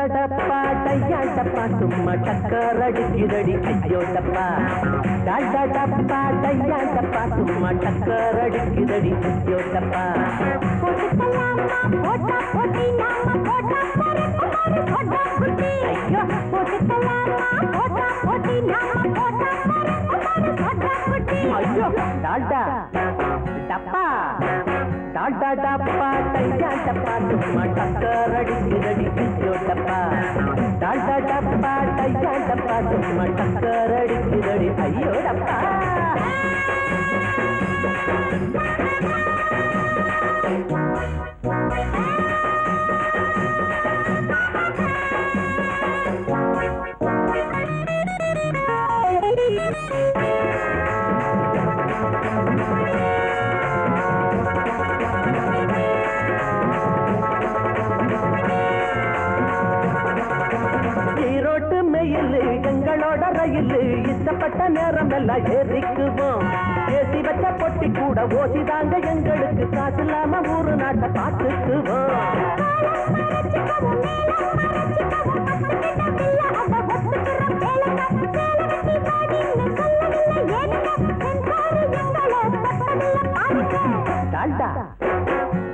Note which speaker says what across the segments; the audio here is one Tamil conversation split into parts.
Speaker 1: டப்பா டையா டப்பா சும்மா டக்கர் அடிக்குதடி ஐயோ டப்பா டாடா டப்பா டையா டப்பா சும்மா டக்கர் அடிக்குதடி ஐயோ டப்பா
Speaker 2: போட்டா போட்டி நாம போட்டா போட்டு போட்டா குட்டி ஐயோ போட்டுக்கலாமா போட்டா போட்டி நாம போட்டா போட்டு போட்டா குட்டி
Speaker 1: ஐயோ டாடா டப்பா டாடா டப்பா டையா டப்பா சும்மா டக்கர் அடிக்குதடி ஐயோ டப்பா டாடா டப்பா டையா டப்பா சும்மா டக்கர் அடிக்குதடி ஐயோ டப்பா எங்களோட ரயில் இஷ்டப்பட்ட நேரம் எல்லாம் ஏறிக்குவோம் ஏசி வச்ச பொட்டி கூட ஓசிதாங்க எங்களுக்கு காசு இல்லாம ஊரு நாட்டை பார்த்துக்குவோம் டால்டா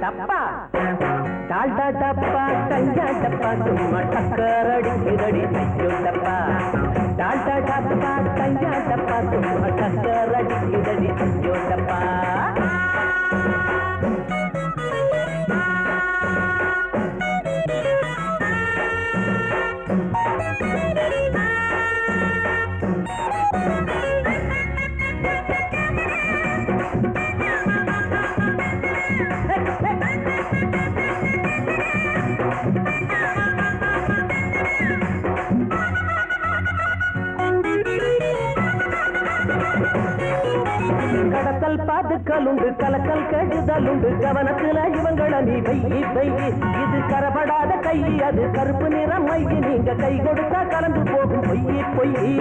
Speaker 1: டப்பா டால்டா டப்பா டையா டப்பா சும்மா டக்கர் அடிக்குதடி ஐயோ டப்பா டால்டா டப்பா டையா டப்பா சும்மா டக்கர் அடிக்குதடி ஐயோ டப்பா கடத்தல் பாதுக்கல் உண்டு கலக்கல் கெடுதல் உண்டு கவனத்துல இவங்கள நீ வெயி வெயி இது கரப்படாத கை அது கருப்பு நிறம் மையி நீங்க கை கொடுத்தா கலந்து போகும் பொய்யி பொய்யி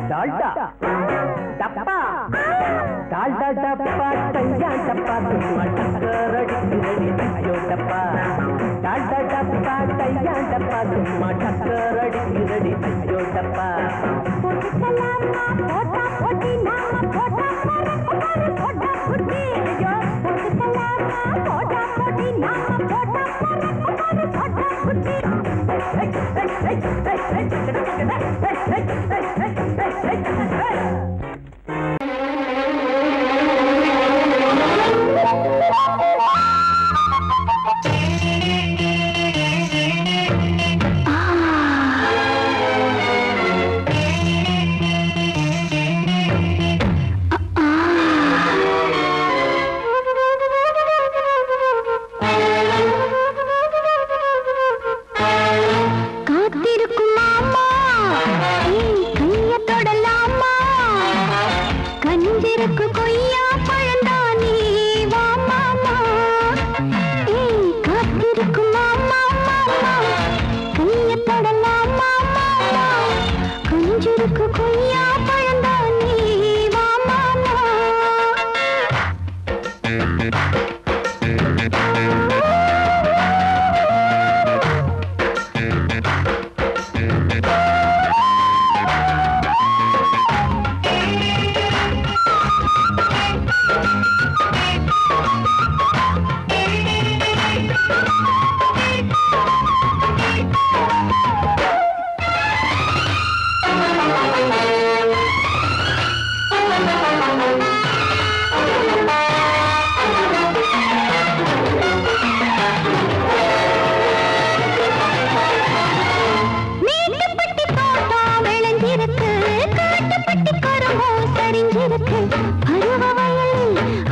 Speaker 1: டால்டா டப்பா டால்டா டப்பா டையா டப்பா சும்மா டக்கர் அடிக்குதடி ஐயோ டப்பா டால்டா டப்பா டையா டப்பா சும்மா டக்கர் அடிக்குதடி ஐயோ டப்பா
Speaker 2: போட்டுக்கலாமா போட்டா போட்டி நாம போட்டா போட்டு போட்டா குட்டி ஐயோ போட்டுக்கலாமா போட்டா போட்டி நாம போட்டா போட்டு போட்டா குட்டி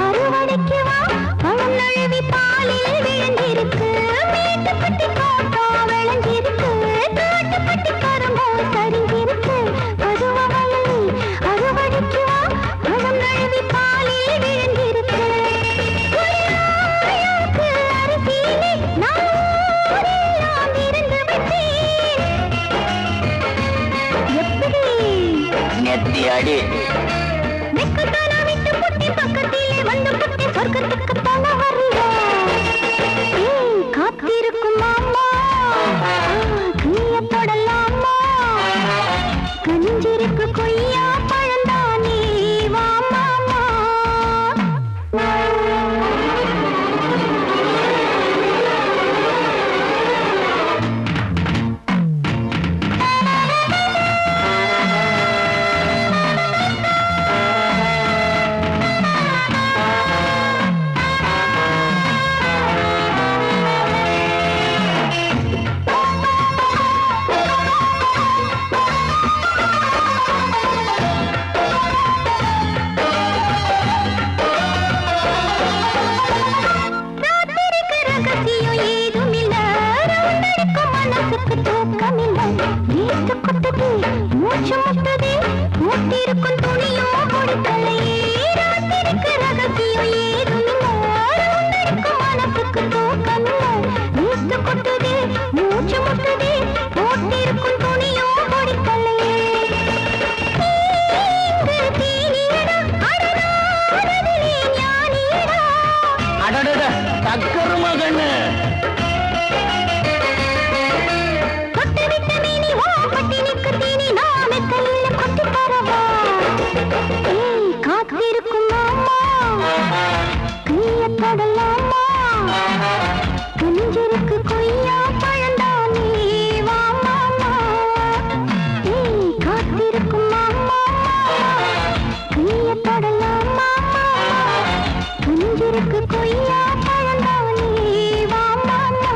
Speaker 2: அறுவடைக்கு வா பழம் நழுவி பாலில் விழுந்திருக்கு
Speaker 3: நெத்தி அடி
Speaker 2: வெக்கத்தானா விட்டு புட்டி பக்கத்திலே வந்து புட்டி சொர்க்கத்துக்கு போக வரியா காத்திருக்கும் மாமா கைய தொடலாமா கஞ்சிருக்கு கொய்யா பழந்தானே வா மாமா மூச்சு முட்டதே மூட்டிருக்கும் துணியோ கொடுக்கலையே ராத்திரிக்கு ரகசியம் ஏதுமில்லை மனசுக்கு தூக்கமில்லை வீட்டு கொட்டுதே மூச்சு முட்டதே மூட்டிருக்கும் துணியோ கொடுக்கலையே
Speaker 3: அடடட தக்கரு மகன்னு
Speaker 2: காத்திருக்கும் மாமா கைய தொடலாமா கஞ்சிருக்கு கொய்யா பழந்தானே வா மாமா காத்திருக்கும் மாமா கைய தொடலாமா கஞ்சிருக்கு கொய்யா பழந்தானே வா மாமா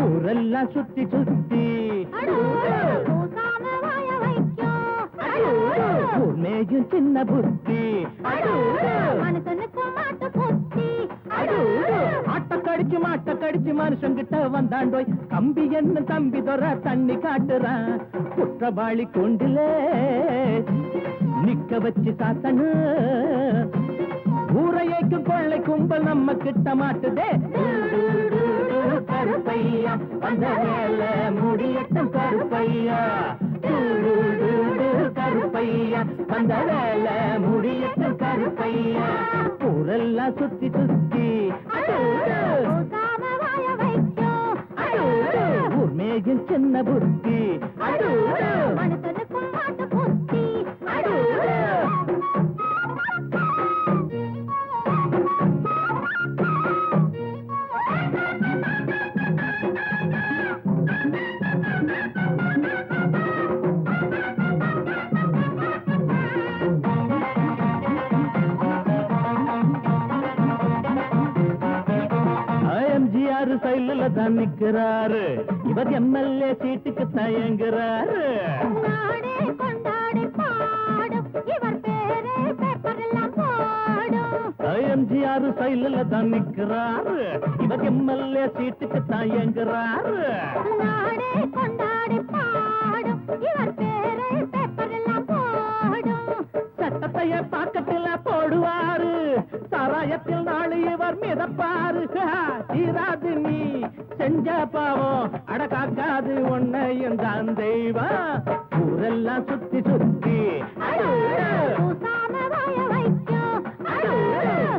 Speaker 1: ஊரெல்லாம் சுத்தி சுத்தி ஊர் மேயும் சின்ன புத்தி ஆட்ட கடிச்சு மனுஷங்கிட்ட வந்தாண்டோய் கம்பி என்ன தம்பி தொற தண்ணி காட்டுறான் குற்றவாளி கொண்டிலே நிக்க வச்சு சாத்தனு ஊரையைக்கு கொள்ளை கும்பல் நம்ம கிட்ட மாட்டுதே கருப்பையா வந்த வேல முடியட்டும் கருப்பையா கருப்பையா வந்த வேல முடியட்டும் கருப்பையா ஊரெல்லாம் சுத்தி சுத்தி ஊர் மேயும் சின்ன புத்தி சைடுல தான் நிக்கிறாரு இவர் எம்எல்ஏ சீட்டுக்கு தயங்குறாரு எம்ஜிஆர் சைடுல தான் நிக்கிறாரு இவர் எம்எல்ஏ சீட்டுக்கு தயங்குறாரு சட்டத்தைய பாக்கத்துல போடுவாரு சாராயத்தில் நாளை இவர் மிதப்பாரு தீராது நீ செஞ்ச பாவம் அடக்காக்காது உன்னையும் தான் தெய்வம் ஊரெல்லாம் சுத்தி சுத்தி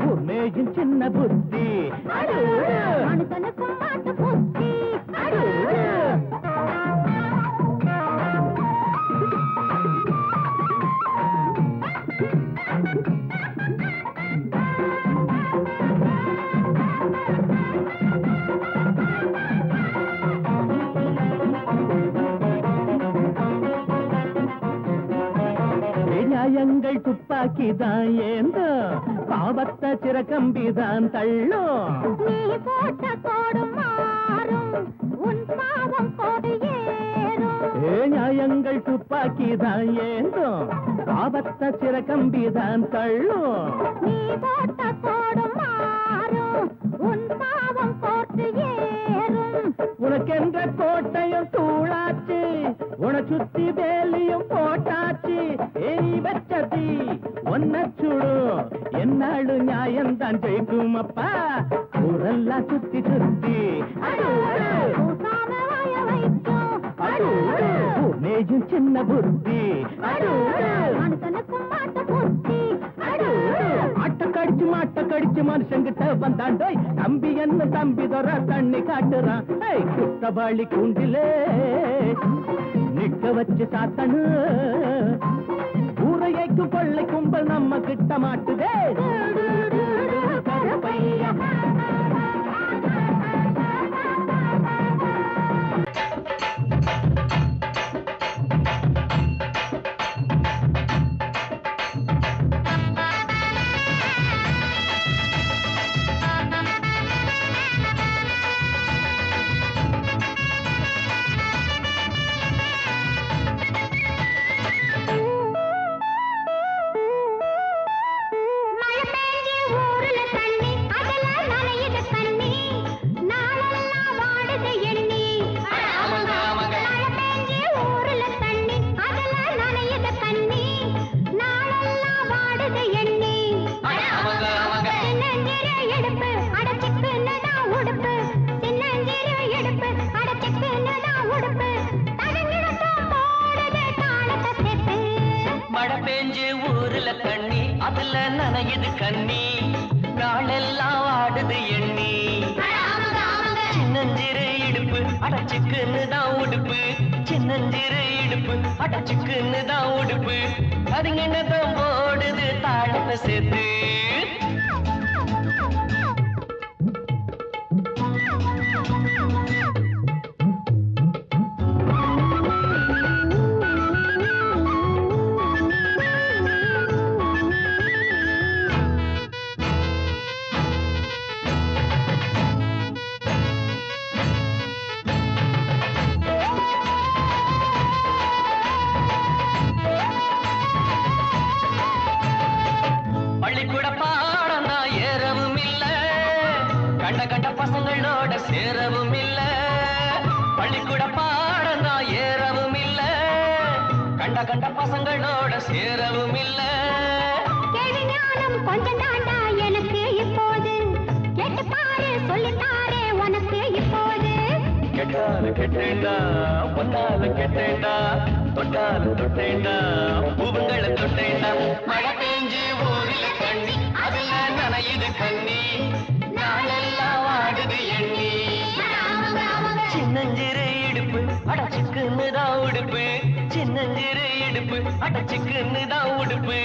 Speaker 1: ஊர்மேயும் சின்ன புத்தி நியாயங்கள் துப்பாக்கிதான் ஏந்தோ பாவத்தை சிறக்கம்பிதான் தள்ளும்
Speaker 2: நீ போட்ட கோடு மாறும் உன் பாவம் கோடு ஏறும்
Speaker 1: நியாயங்கள் துப்பாக்கிதான் ஏந்தோ பாவத்தை சிறக்கம்பிதான் தள்ளும்
Speaker 2: நீ போட்ட கோடு மாறும் உன் பாவம் கோட்டு ஏறும்
Speaker 1: உனக்கென்ற கோட்டையும் தூளாச்சு உன சுத்தி வேலியும் போட்டாச்சு நீ வச்சதி ஒன்ன சுடு என்னாடு நியாயம்தான் ஜெயிக்கும் அப்பா ஊரெல்லாம் சுத்தி சுத்தி மேஜும் சின்ன புத்தி மாட்ட கடிச்சு மனுஷங்கிட்ட வந்தாண்டோய் தம்பி என்ன தம்பி தொற தண்ணி காட்டுறான் குத்தவாளி கூண்டிலே நிக்க வச்சு சாத்தனு ஊரையைக்கு கொள்ளை கும்பல் நம்ம கிட்ட மாட்டுதே நனையுது கண்ணி நாளெல்லாம் ஆடுது எண்ணி சின்னஞ்சிறு இடுப்பு அடைச்சுக்குன்னு தான் உடுப்பு சின்னஞ்சிறு இடுப்பு அடைச்சுக்குன்னு தான் உடுப்பு அதுங்கதான் போடுது தாளத்தை சேர்த்து பசங்களோட சேரவும் இல்ல பள்ளிக்கூட பாடம் தான் ஏறவும் இல்ல கண்ட கண்ட பசங்களோட சேரவும் இல்ல
Speaker 2: கேள்வி ஞானம் கொஞ்சம் தாண்டா எனக்கு இப்போது கேட்டு பாரு சொல்லித்தாரே உனக்கு இப்போது
Speaker 1: கேட்டால கேட்டேண்டா பொன்னால கேட்டேண்டா தொட்டால தொட்டேண்டா பூவுங்களை தொட்டேண்டா மழை பெஞ்சு ஊரில் கண்ணி அதுல நனையுது கண்ணி நாளெல்லாம் ஆடுது எண்ணி சின்னஞ்சிறு இடுப்பு அடைச்சுக்குன்னு தான் உடுப்பு சின்னஞ்சிறு இடுப்பு அடைச்சுக்குன்னு தான் உடுப்பு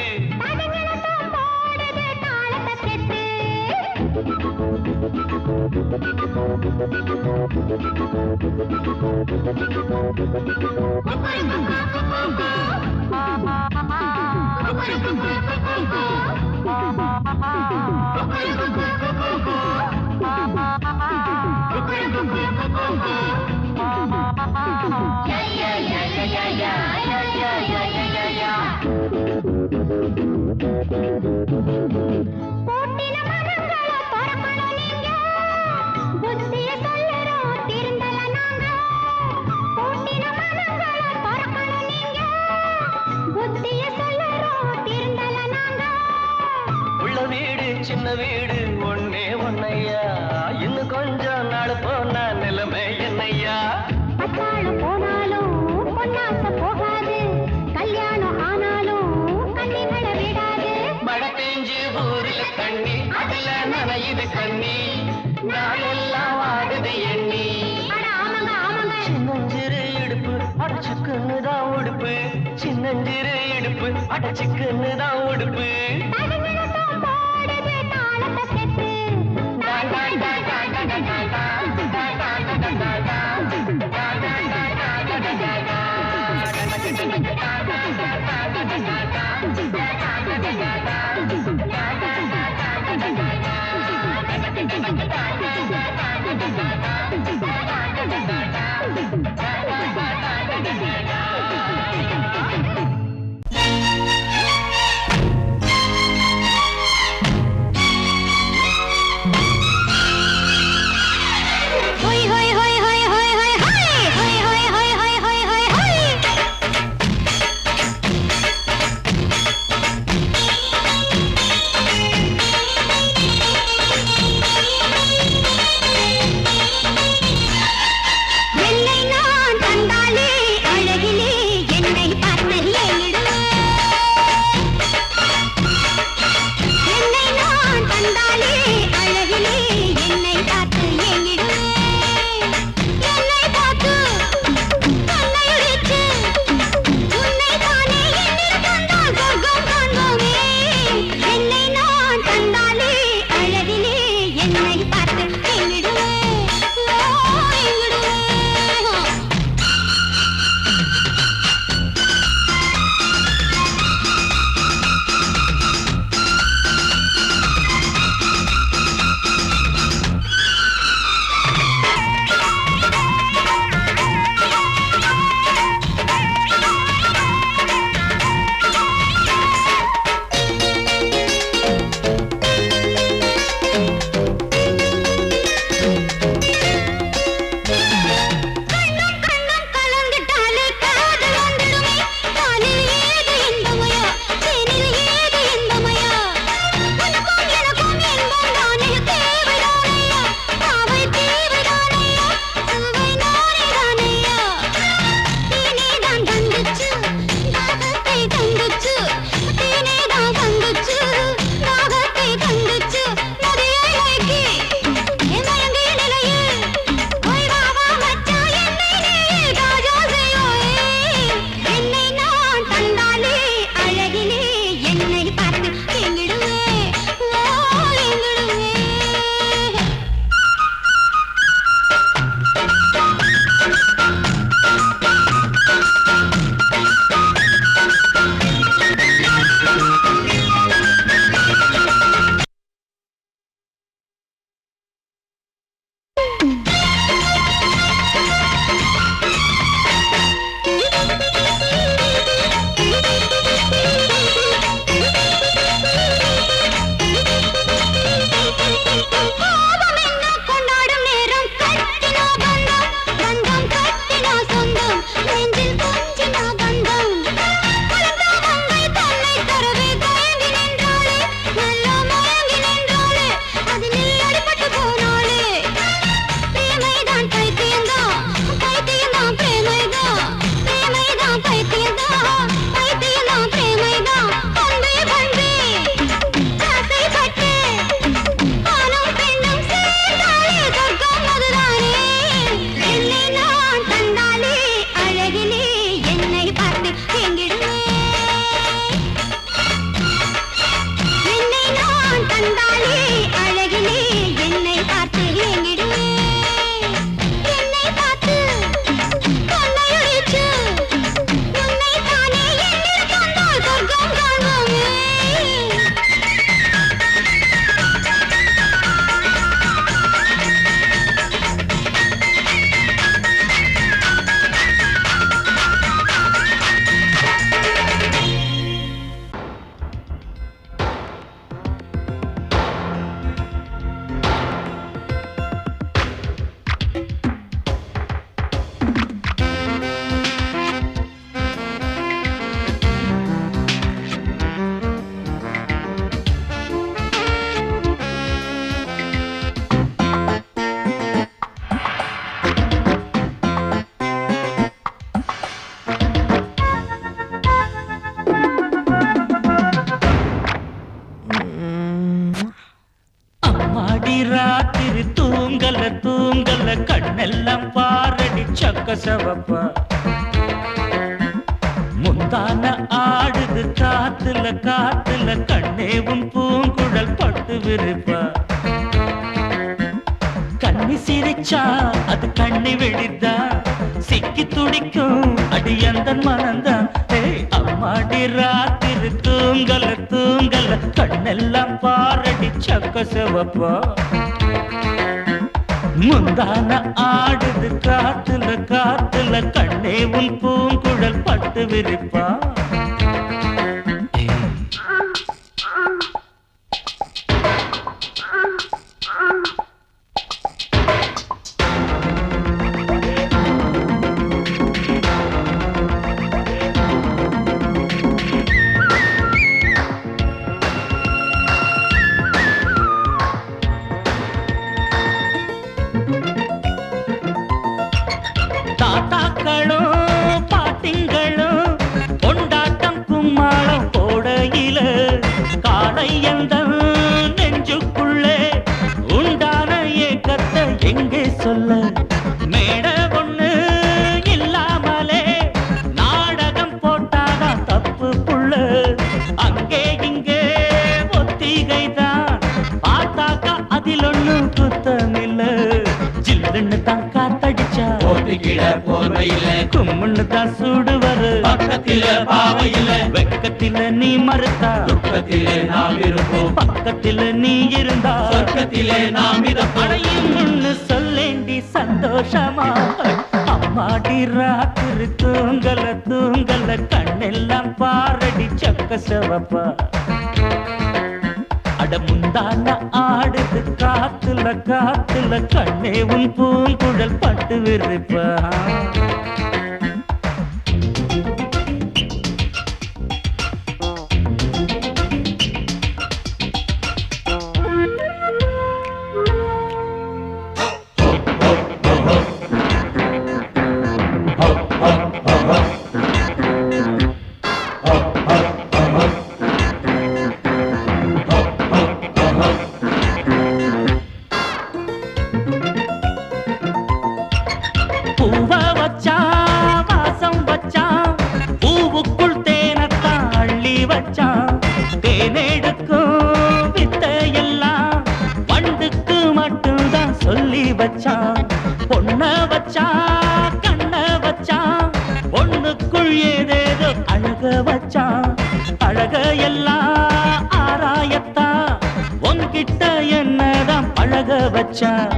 Speaker 1: சின்ன வீடு ஒன்னே ஒன்னையா இன்னும் கொஞ்சம் நாள் போனா நிலைமை என்னையா
Speaker 2: பட்டாளம் போனாலும் பொன்னாச போகாது கல்யாணம் ஆனாலும் கண்ணிகளை விடாது
Speaker 1: மழை பெஞ்சு ஊரில் தண்ணி அதுல நனையுது கண்ணி நாளெல்லாம் ஆடுது எண்ணி சின்னஞ்சிறு இடுப்பு அடைச்சுக்குன்னு தான் உடுப்பு சின்னஞ்சிறு இடுப்பு அடைச்சுக்குன்னு தான் உடுப்பு
Speaker 2: என்னை பார்த்து எங்கிடுவே எங்கிடுவே
Speaker 3: கண்ணெல்லாம் பாரடி சக்க சவப்பா முந்தான ஆடுது காத்துல காத்துல கண்ணேவும் பூங்குழல் பட்டு விருப்பா கண்ணி சிரிச்சா அது கண்ணி வெடிதா சிக்கி துடிக்கும் அடி அந்த மனந்தான் அம்மாடி ராத்திரி தூங்கல தூங்கல கண்ணெல்லாம் பாரடி சக்க சவப்பா முந்தான ஆடுது காத்துல காத்துல கண்ணே உன் பூங்குழல் பட்டு விரிப்பா தாத்தாக்களும் பாட்டிங்களும் கொண்டாட்டம் கும்மாளம் போடையில காளையந்த நெஞ்சுக்குள்ளே உண்டான ஏக்கத்தை எங்கே சொல்ல மேட ஒண்ணு இல்லாமலே நாடகம் போட்டாதான் தப்பு புள்ள அங்கே இங்கே ஒத்திகைதான் பார்த்தாக்கா அதில் ஒண்ணு குத்தமில்ல ஜில்லுன்னு தான் காத்தடிச்சா
Speaker 4: போட்டுக்கிட போர்வையில
Speaker 3: கும்முன்னு தான் சூடு வரு
Speaker 4: பக்கத்தில பாவையில
Speaker 3: வெக்கத்தில நீ மறுத்தா
Speaker 4: துக்கத்திலே நாம் இருப்போம்
Speaker 3: பக்கத்தில நீ இருந்தா
Speaker 4: சொர்க்கத்திலே நாம் மிதப்போம்
Speaker 3: அடையும்னு சொல்லேண்டி சந்தோஷமா அம்மாடி ராத்திரி தூங்கல தூங்கல கண்ணெல்லாம் பாரடி சக்க செவப்பா அட முந்தான ஆடுது காத்துல காத்துல கண்ணே உன் பூங்குழல் பட்டு விரிப்பா பூவ வச்சான் வாசம் வச்சான் பூவுக்குள் தேனத்தான் அள்ளி வச்சான் தேனெடுக்கும் வித்தையெல்லாம் வண்டுக்கு மட்டும்தான் சொல்லி வச்சான் பொண்ண வச்சான் கண்ண வச்சான் பொண்ணுக்குள் ஏதேதோ அழக வச்சான் அழக எல்லாம் ஆராயத்தான் உன்கிட்ட என்னதான் பழக வச்சான்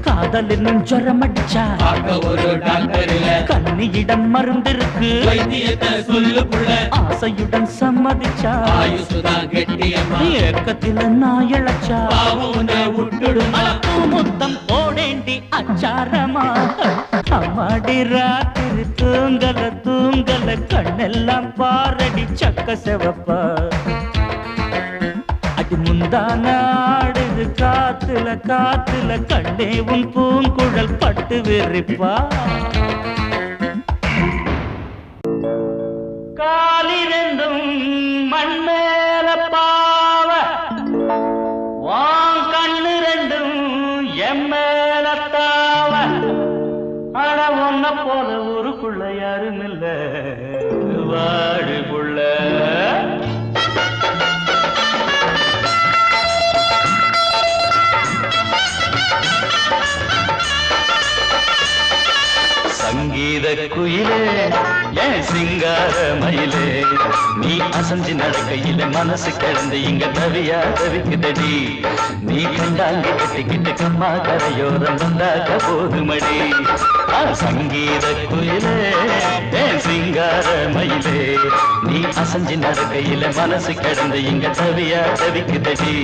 Speaker 3: காதல் என்னும் ஜரம் அடிச்சா
Speaker 4: பார்க்க ஒரு டாக்டர் இல்ல
Speaker 3: கண்ணியிடம் மருந்திருக்கு
Speaker 4: வைத்தியத்தை சொல்லு புள்ள
Speaker 3: ஆசையுடன் சம்மதிச்சா
Speaker 4: ஆயுசுதான் கெட்டியம்மா
Speaker 3: ஏக்கத்தில நான் இழைச்சா
Speaker 4: பாவுன விட்டுடுமா
Speaker 3: முத்தம் போடேண்டி அச்சாரமா அம்மாடி ராத்திரி தூங்கல தூங்கல கண்ணெல்லாம் பாரடி சக்க செவப்பா அடி முந்தான ஆடுது காத்துல காத்துல கண்ணே உன் பூங்குழல் பட்டு விரிப்பா காலிரெண்டும் மண்மேல பாவ வான் கண்ணு ரெண்டும் எம்மேல தாவ அட ஒன்ன போல ஊருக்குள்ள யாரும் இல்ல வாழுக்குள்ள சங்கீத குயிலே ஏன் சிங்கார மயிலே நீ அசஞ்சு நடக்கையில மனசு கிடந்து இங்க தவியா தவிக்குதடி நீ கண்டாங்கி கட்டிக்கிட்டு கம்மா கரையோரம் வந்தாக்க போதுமடி சங்கீத குயிலே ஏன் சிங்கார மயிலே நீ அசஞ்சு நடக்கையில மனசு கிடந்து இங்க தவியா தவிக்குதடி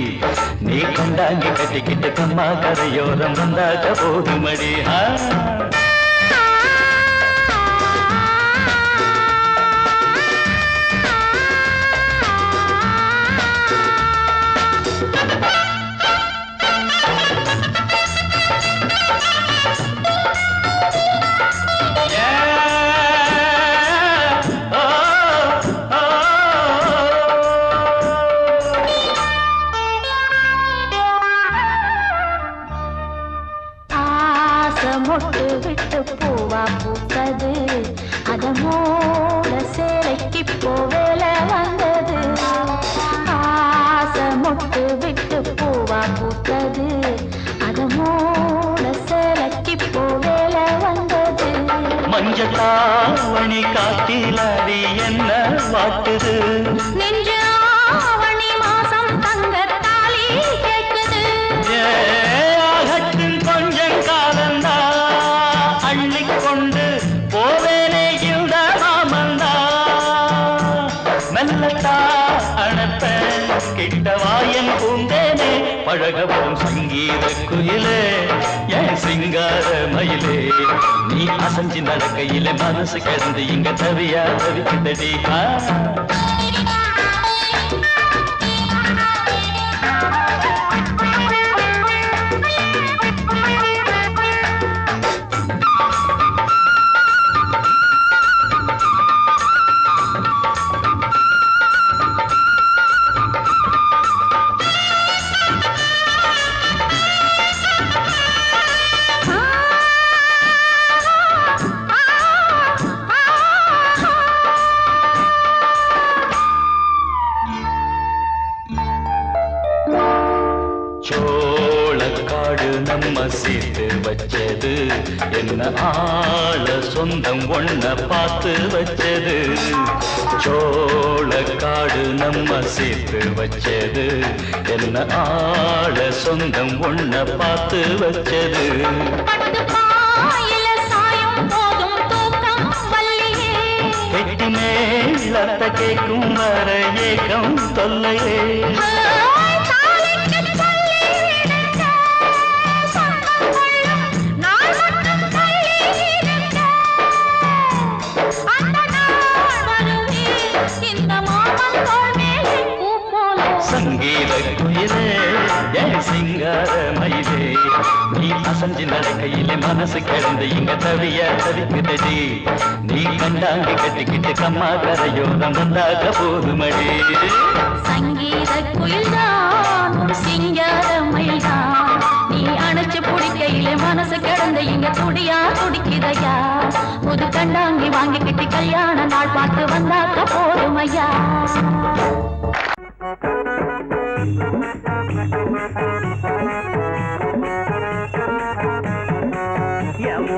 Speaker 3: நீ கண்டாங்கி கட்டிக்கிட்டு கம்மா கரையோரம் வந்தாக்க போதுமடி
Speaker 2: மொட்டு விட்டு பூவா பூத்தது அதமோட சேலைக்கு போவேல வந்தது ஆசை மொட்டு விட்டு பூவா பூத்தது அதமோட சேலைக்கு போவேல வந்தது
Speaker 3: மஞ்சளாவணி காட்டிலாடி என்ன வாட்டுது
Speaker 2: நெஞ்சாவணி மாசம் தங்க தாலி கேட்குது
Speaker 3: கொஞ்சம் காலந்தா அள்ளிக்கொண்டு போவேனே இந்த மாமந்தா மெல்லட்டா அணப்ப கிட்டவாயன் பூந்தேனே பழகவும் சங்கீத குயிலே ஏன் சிங்கார மயிலே நீ அசஞ்சு நடக்கையில மனசு கிடந்து இங்க தவியா தவிக்குதடி நம்ம சேர்த்து வச்சது என்ன ஆள சொந்தம் ஒண்ண பார்த்து வச்சது சோளக்காடு நம்ம சேர்த்து வச்சது என்ன ஆள சொந்தம் ஒண்ண பார்த்து வச்சது கெட்டி மேலத்த கேட்கும் வர ஏகம் தொல்லையே சங்கீத குயிலே என் சிங்கார மயிலே நீ அசஞ்சு நடக்கையிலே மனசு கிடந்து இங்க தவிய தவிக்குதடி நீ கண்டாங்கி கட்டிக்கிட்டு கம்மா கரையோரம் வந்தாக போதுமடி
Speaker 2: சங்கீத குயில்தான் சிங்கார மயில்தான் நீ அணைச்சு பிடிக்கையிலே மனசு கிடந்து இங்க துடியா துடிக்குதையா புது கண்டாங்கி வாங்கிக்கிட்டு கல்யாண நாள் பார்த்து வந்தாக்க போதுமையா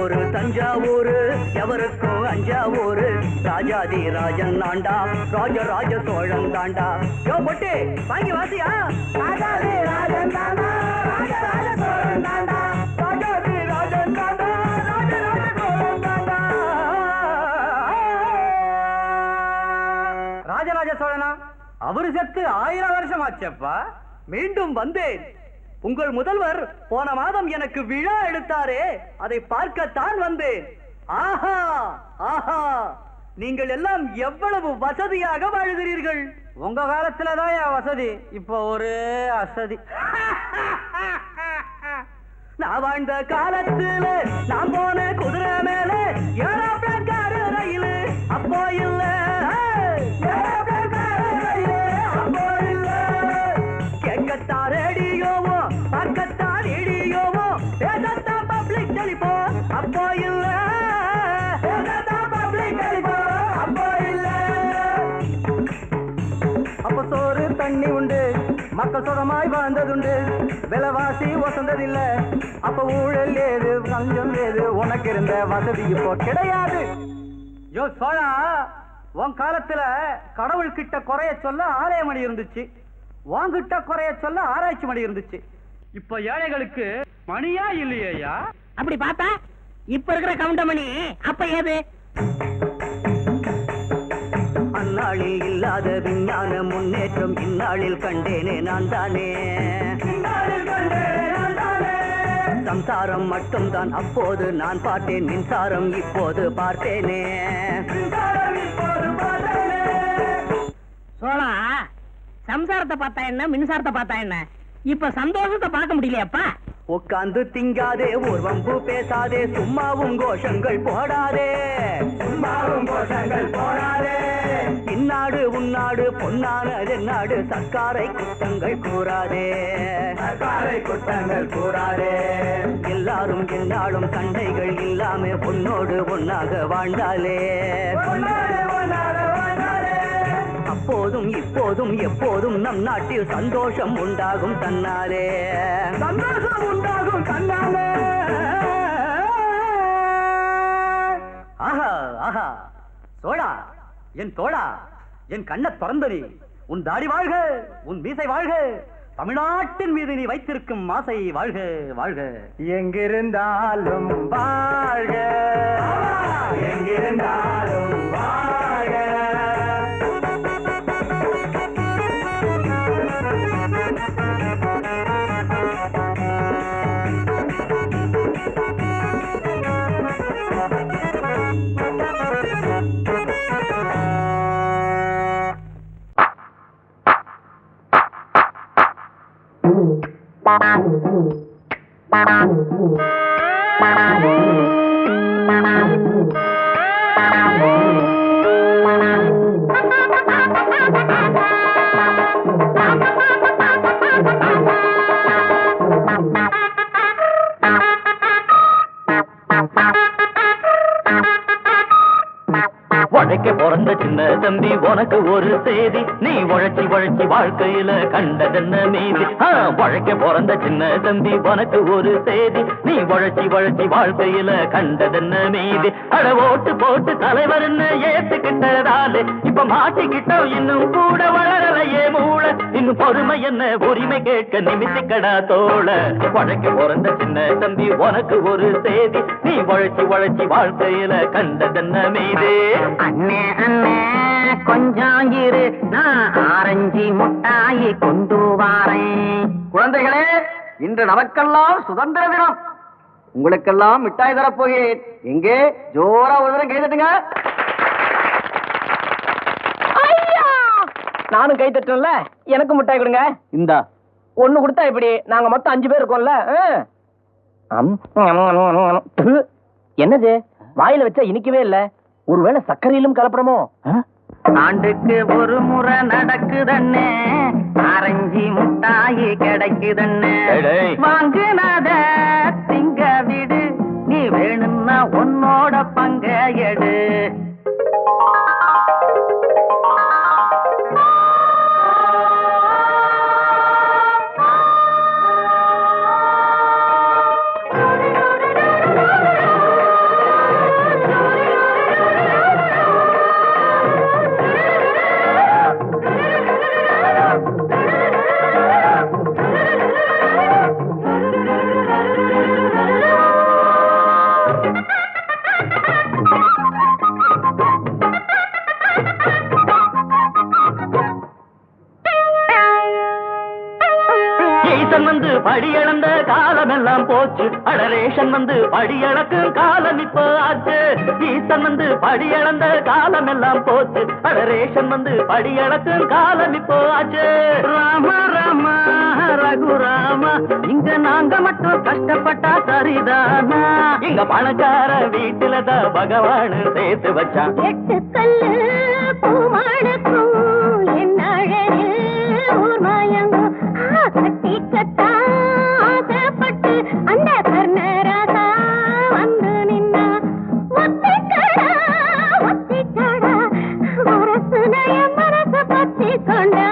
Speaker 1: ஒரு தஞ்சாவூர் எவருக்கும் அஞ்சாவூர் ராஜாதி ராஜன் நாண்டா ராஜராஜ சோழன் தாண்டா யோ பொட்டு வாங்கி வாசியா ராஜாதி ராஜன் தாண்டா ராஜராஜ சோழன் தாண்டா ராஜாதி ராஜன் தாண்டா ராஜராஜ சோழன் தாண்டா ராஜராஜ சோழனா அவரு செத்து 1000 வருஷம் ஆச்சப்பா மீண்டும் வந்தேன் உங்கள் முதல்வர் போன மாதம் எனக்கு விழா எடுத்தாரே அதை பார்க்கத்தான் வந்தேன் ஆஹா ஆஹா நீங்கள் எல்லாம் எவ்வளவு வசதியாக வாழுகிறீர்கள் உங்க காலத்துலதான் வசதி இப்ப ஒரு அசதி நான் வாழ்ந்த காலத்துல நான் போன குதிரை மேல ஏரோப்ளேன் காரு ரயில் அப்போ இல்ல கேட்கத்தான் ரேடியோவோ பார்க்கத்தான் ரேடியோவோ பேசத்தான் பப்ளிக் டெலிபோ அப்போ இல்ல பப்ளிக் டெலிபோ அப்போ இல்ல அப்ப சோறு தண்ணி உண்டு மக்கள் சுகமாய் வாழ்ந்ததுண்டு விலைவாசி வசந்ததில்ல அப்ப ஊழல் ஏது லஞ்சம் ஏது உனக்கு இருந்த வசதி இப்போ கிடையாது யோ சோழா உன் காலத்துல கடவுள் கிட்ட குறைய சொல்ல ஆலயமணி இருந்துச்சு வாங்கிட்ட குறைய சொல்ல ஆராய்ச்சி மணி இருந்துச்சு இப்ப ஏழைகளுக்கு மணியா இல்லையா
Speaker 5: அப்படி பார்த்தா இப்ப இருக்கிற கவுண்டமணி அப்ப ஏது
Speaker 1: அந்நாளில் இல்லாத விஞ்ஞான முன்னேற்றம் இந்நாளில் கண்டேனே நான் தானே சம்சாரம் மட்டும்தான் அப்போது நான் பார்த்தேன் மின்சாரம் இப்போது பார்த்தேனே
Speaker 5: சோழா சம்சாரத்தை பார்த்தா என்ன மின்சாரத்தை பார்த்தா என்ன இப்ப சந்தோஷத்தை பார்க்க முடியலையாப்பா
Speaker 1: உட்கார்ந்து திங்காதே ஒரு வம்பு பேசாதே சும்மாவும் கோஷங்கள் போடாதே இந்நாடு உன்னாடு பொன்னானது நாடு சர்க்காரை குற்றங்கள் கூறாதே எல்லாரும் என்னாலும் சண்டைகள் இல்லாம உன்னோடு ஒன்னாக வாழ்ந்தாலே அப்போதும் இப்போதும் எப்போதும் நம் நாட்டில் சந்தோஷம் உண்டாகும் தன்னாலே ஆஹா ஆஹா சோழா என் தோழா என் கண்ணை திறந்தனி உன் தாடி வாழ்க உன் மீசை வாழ்க தமிழ்நாட்டின் மீது நீ வைத்திருக்கும் ஆசை வாழ்க வாழ்க எங்கிருந்தாலும் வாழ்க எங்கிருந்தாலும் வாழ்க
Speaker 3: உழைக்க போற பிறந்த சின்ன தம்பி உனக்கு ஒரு செய்தி, நீ உழைச்சி உழைச்சி வாழ்க்கையில கண்டதென்ன மீதி. உழைக்க பிறந்த சின்ன தம்பி உனக்கு ஒரு செய்தி, நீ உழைச்சி உழைச்சி வாழ்க்கையில கண்டதென்ன மீதி. அட ஓட்டு போட்டு தலைவர்னு ஏத்துக்கிட்டதாலே இப்ப மாட்டிக்கிட்டோம், இன்னும் கூட வளரலையே மூளை. இன்னும் பொறுமை என்ன உரிமை கேட்க நிமித்திக்கடா தோள. உழைக்க பிறந்த சின்ன தம்பி உனக்கு ஒரு செய்தி, நீ உழைச்சி உழைச்சி வாழ்க்கையில கண்டதென்ன மீது.
Speaker 1: அண்ணே அண்ணே கொஞ்சம் இரு, நான் ஆரஞ்சு முட்டாயி கொண்டு வாரேன்.
Speaker 6: குழந்தைகளே, இன்று நமக்கெல்லாம் சுதந்திர தினம். உங்களுக்கெல்லாம் மிட்டாய் தரப்போகிறேன். எங்கே ஜோரா ஒரு தினம் கைதட்டுங்க.
Speaker 1: நானும் கை தட்டல, எனக்கு மிட்டாய் கொடுங்க.
Speaker 6: இந்தா
Speaker 1: ஒண்ணு கொடுத்தா இப்படி நாங்க மொத்தம் 5 பேர் இருக்கோம்ல. என்னது வாயில வச்சா இனிக்கவே இல்ல, ஒருவேளை சர்க்கரையிலும் கலப்படமோ? ஆண்டுக்கு ஒரு முறை நடக்குதண்ணே, ஆரஞ்சு முட்டாயி கிடைக்குதண்ணே. வாங்குனத திங்க விடு, நீ வேணும்னா உன்னோட பங்க எடு.
Speaker 3: வந்து படியளந்த காலம் எல்லாம் போச்சு, அடரேஷன் வந்து படியளக்கும் காலம் இப்போ ஆச்சு. ஈசன் வந்து படியளந்த காலம் எல்லாம் போச்சு, அடரேஷன் வந்து படியளக்கும் காலம் இப்போ ஆச்சு. ராம ராம ரகுராமா, இங்க நாங்க மட்டும் கஷ்டப்பட்டா சரிதானா? இங்க பணக்கார வீட்டுலதான் பகவான் சேர்த்து வச்சான்.
Speaker 2: 8 கல்லு பூமாடுக்கும் என்ன அழகு ஊர் மாயங்கோ கட்டி கட்டா ஆசைப்பட்டு அந்த கர்ணராசா வந்து நின்னா. ஒத்திக்கடா ஒத்திக்கடா அரசுடைய மனசு பத்தி கொண்டா.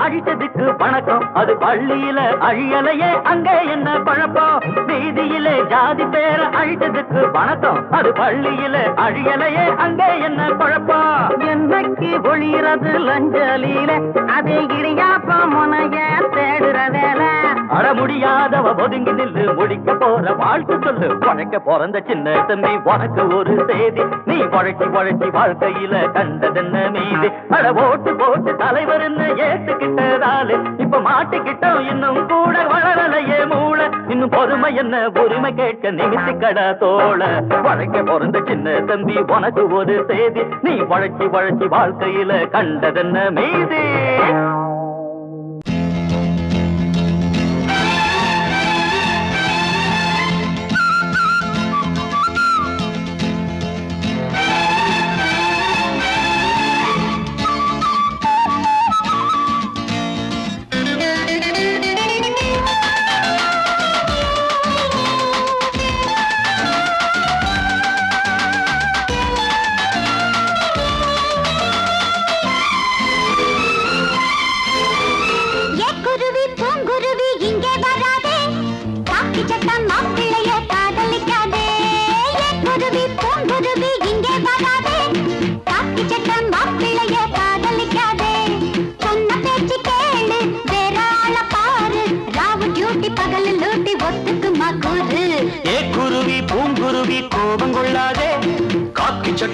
Speaker 3: அழிச்சதுக்கு வணக்கம், அது பள்ளியில அழியலையே அங்கே என்ன குழப்பம்? வீதியிலே ஜாதி பேர அழிச்சதுக்கு வணக்கம், அது பள்ளியில அழியலையே அங்கே என்ன குழப்பம்?
Speaker 1: என்னைக்கு ஒளிறது லஞ்சலியில அதே இடியாப்ப முனைய தேடுற வேலை.
Speaker 3: அட முடியாதவ ஒதுங்கி நில்லு, முடிக்க போற வாழ்த்து சொல்லு. உழைக்க பிறந்த சின்ன தம்பி உனக்கு ஒரு செய்தி, நீ உழைச்சி உழைச்சி வாழ்க்கையில கண்டதென்ன மீதி. அட ஓட்டு போட்டு தலைவர்னு ஏத்துக்கிட்டதாலே இப்ப மாட்டிக்கிட்டோம், இன்னும் கூட வளரலையே மூளை. இன்னும் பொறுமை என்ன உரிமை கேட்க நிமித்திக்கடா தோள. உழைக்க பிறந்த சின்ன தம்பி உனக்கு ஒரு செய்தி, நீ உழைச்சி உழைச்சி வாழ்க்கையில கண்டதென்ன மீதி.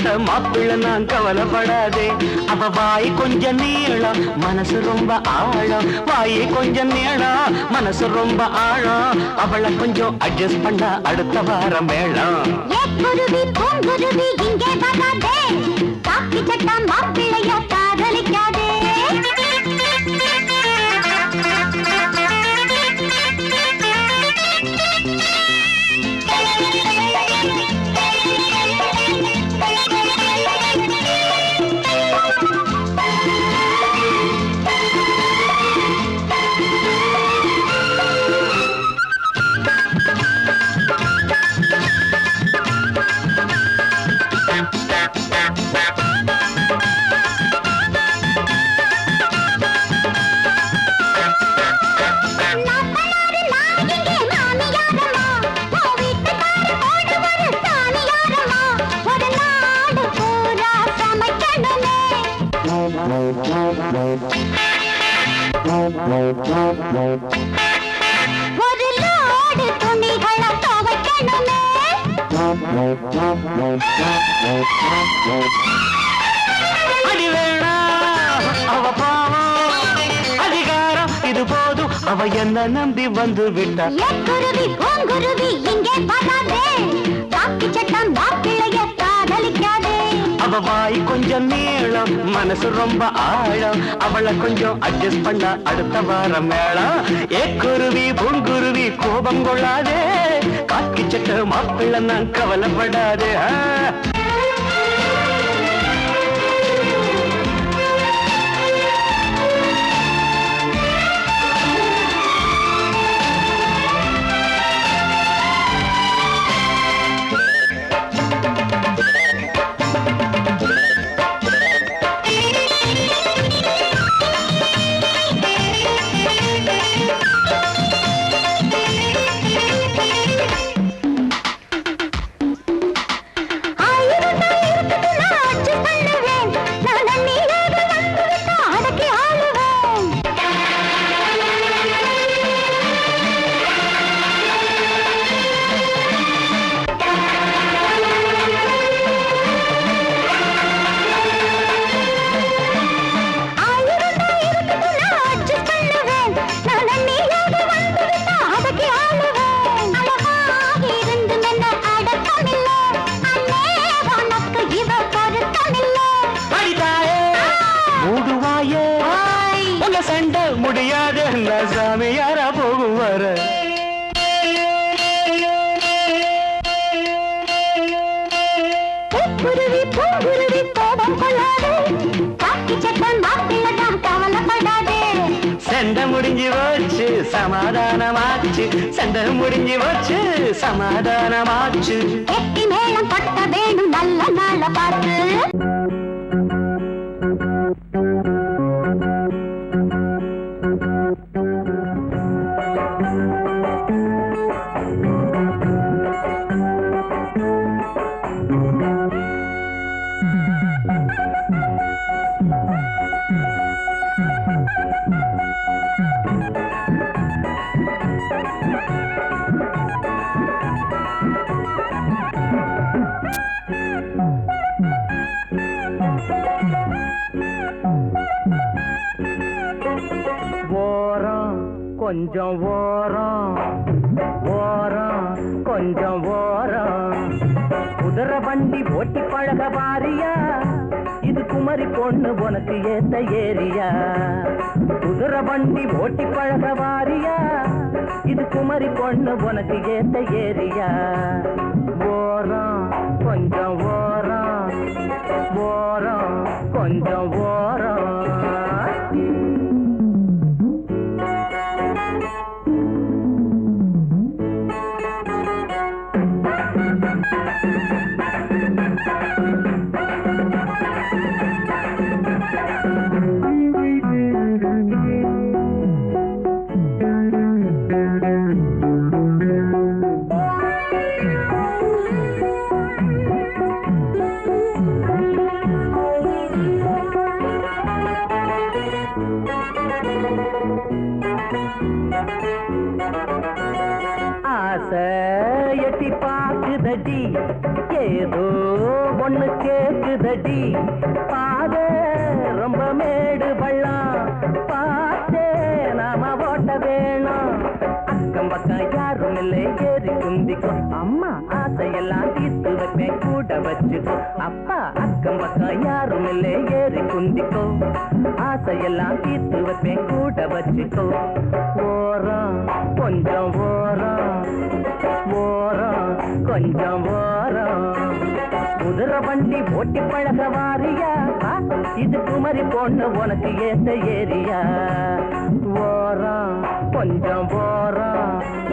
Speaker 3: சட்ட மாப்பிள்ள நான் கவலைப்படாதே. அவ வாய் கொஞ்சம் நீளம் மனசு ரொம்ப ஆழம், வாயை கொஞ்சம் நீளம் மனசு ரொம்ப ஆழம். அவளை கொஞ்சம் அட்ஜஸ்ட் பண்ண அடுத்த வாரம் வேளாம்.
Speaker 2: குருவி பூங்குருவி இங்கே வராதே, காக்கி சட்டா மாப்பிள்ளைய காதலிக்காதே. ஒரு லோடு துணிகளை துவைக்கணுமே.
Speaker 3: அடி வேணா அவ பாவம் அதிகாரம் இது போதும், அவ என்ன நம்பி வந்து விட்டா.
Speaker 2: குருவி பூங்குருவி இங்கே வராதே, காக்கி சட்டம் மாப்பிள்ளைய காதலிக்காதே.
Speaker 3: அவ வாய் கொஞ்சம் நீளம் மனசு ரொம்ப ஆழம், அவளை கொஞ்சம் அட்ஜஸ்ட் பண்ண அடுத்த வாரம் மேளம். குருவி பூங்குருவி கோபம் கொள்ளாதே, காக்கி சட்ட மாப்பிள்ள நான் கவலைப்படாதே. சண்டை முடியாது சாமி யாரா போகும் வர.
Speaker 2: குருவி பூங்குருவி கோபம் கொள்ளாதே, காக்கி சட்டம் மாப்பிள்ள தான் கவலைப்படாதே.
Speaker 3: சண்டை முடிஞ்சு போச்சு சமாதானமாச்சு, சண்டை முடிஞ்சு போச்சு சமாதானமாச்சு.
Speaker 2: கெட்டி மேளம் பட்ட வேணும் நல்ல நாள பார்த்து.
Speaker 1: கொஞ்சம் ஓரம் ஓரம் கொஞ்சம் ஓரம், குதிரை வண்டி ஓட்டி பழக வாரியா, இது குமரி பொண்ணு உனக்கு ஏத்த ஏரியா. குதிரை வண்டி ஓட்டி பழக வாரியா, இது குமரி பொண்ணு உனக்கு ஏத்த ஏரியா. ஓரம் கொஞ்சம் ஓரம் ஓரம் கொஞ்சம் ஓரம். ஆசை எட்டி பார்க்குது கேக்குதடி ஏதோ ஒண்ணு கேக்குதடி பாத ரொம்ப மேடு பள்ளம் பார்த்தே நாம ஓட்ட வேணும் அக்கம் பக்கம் யாரும் இல்லை ஏறி குந்திக்கோ அம்மா ஆசையெல்லாம் தீர்த்து வைப்பேன் கூட வச்சுக்கோ அப்பா அக்கம் பக்கம் யாரும் இல்லை ஏறி குந்திக்கோ ஆசையெல்லாம் தீர்த்து வைப்பேன் கூட வச்சுக்கோ ஓரம் கொஞ்சம் ஓரம் ஓரம் கொஞ்சம் ஓரம் குதிரை வண்டி ஓட்டி பழக வாரியா இது குமரி பொண்ணு உனக்கு ஏத்த ஏரியா ஓரம் கொஞ்சம் ஓரம்